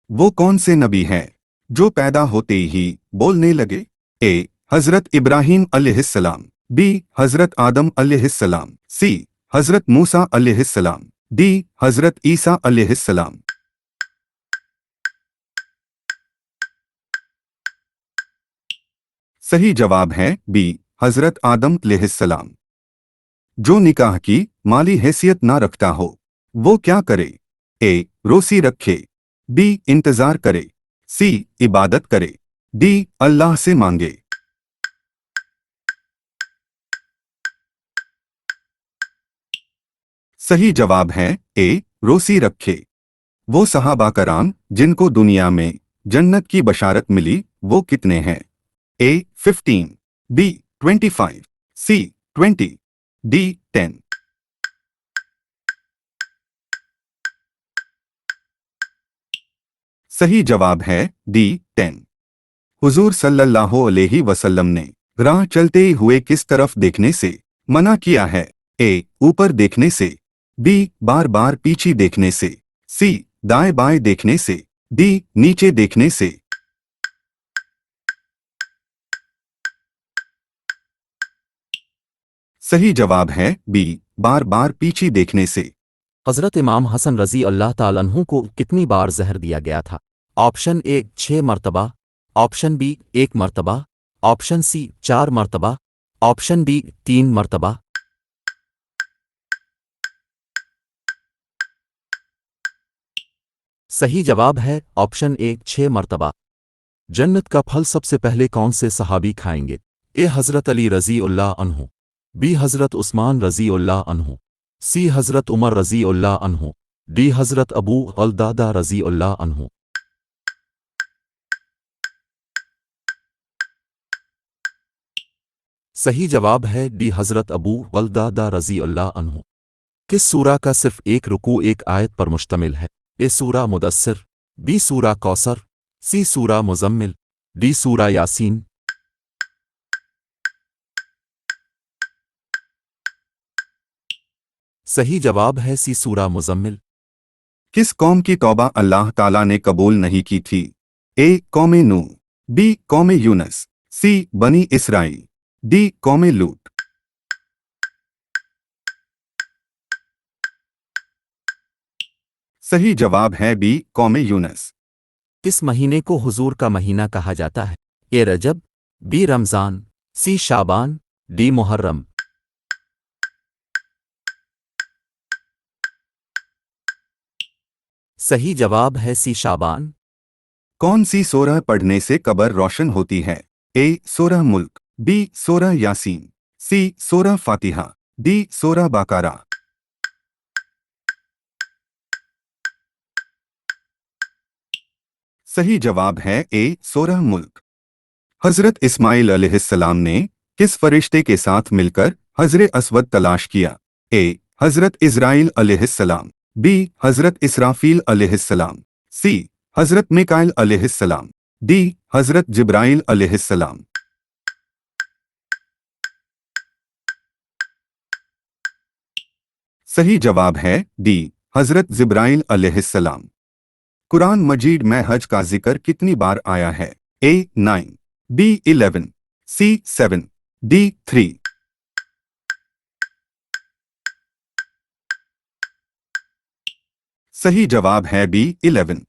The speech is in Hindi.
वो कौन से नबी हैं जो पैदा होते ही बोलने लगे? ए हजरत इब्राहीम अलैहिस्सलाम, बी हजरत आदम अलैहिस्सलाम, सी हजरत मूसा अलैहिस्सलाम, डी हजरत ईसा अलैहिस्सलाम। सही जवाब है बी हजरत आदम अलैहिस्सलाम। जो निकाह की माली हैसियत ना रखता हो वो क्या करे? ए रोसी रखे, बी इंतजार करे, सी इबादत करे, डी अल्लाह से मांगे। सही जवाब है ए रोसी रखे। वो सहाबा कराम जिनको दुनिया में जन्नत की बशारत मिली वो कितने हैं? ए 15, बी 25, सी 20, डी 10। सही जवाब है डी 10। हुजूर सल्लल्लाहु अलैहि वसल्लम ने राह चलते हुए किस तरफ देखने से मना किया है? ए ऊपर देखने से, बी बार बार पीछे देखने से, सी दाएं बाएं देखने से, डी नीचे देखने से। सही जवाब है बी बार बार पीछे देखने से। हज़रत इमाम हसन रज़ी अल्लाह ताला अन्हु को कितनी बार जहर दिया गया था? ऑप्शन ए 6 मरतबा, ऑप्शन बी 1 मरतबा, ऑप्शन सी 4 मरतबा, ऑप्शन डी 3 मरतबा। सही जवाब है ऑप्शन ए 6 मरतबा। जन्नत का फल सबसे पहले कौन से सहाबी खाएंगे? ए हज़रत अली रज़ी अल्लाह अन्हु, बी हज़रत उस्मान रज़ी अल्लाह अन्हु, सी हज़रत उमर रज़ी अल्लाह अन्हु, डी हज़रत अबू अल-दादा रज़ी अल्लाह अन्हु। सही जवाब है डी हज़रत अबू अल-दादा रज़ी अल्लाह अन्हु। किस सूरा का सिर्फ एक रुकू एक आयत पर मुश्तमिल है? ए सूरा मुदस्सिर, बी सूरा कौसर, सी सूरा मुज़म्मिल, डी सूरा यासीन। सही जवाब है सी सूरा मुज़म्मिल। किस कौम की तौबा अल्लाह ताला ने कबूल नहीं की थी? ए कौम नूह, बी कौम यूनस, सी बनी इसराइल, डी कौम लूत। सही जवाब है बी कौम यूनस। किस महीने को हुजूर का महीना कहा जाता है? ए रजब, बी रमज़ान, सी शाबान, डी मुहर्रम। सही जवाब है सी शाबान। कौन सी सूरह पढ़ने से कब्र रोशन होती है? ए सूरह मुल्क, बी सूरह यासीन, सी सूरह फातिहा, डी सूरह बकरा। सही जवाब है ए सूरह मुल्क। हजरत इस्माइल अलैहिस्सलाम ने किस फरिश्ते के साथ मिलकर हजर अस्वद तलाश किया? ए हजरत इज़राइल अलैहिस्सलाम, बी हजरत इसराफील अलैहिस्सलाम, सी हजरत मिकाइल अलैहिस्सलाम, डी हजरत जिब्राइल अलैहिस्सलाम। सही जवाब है डी हजरत जिब्राइल अलैहिस्सलाम। कुरान मजीद में हज का जिक्र कितनी बार आया है? ए 9, बी 11, सी 7, डी 3। सही जवाब है बी 11।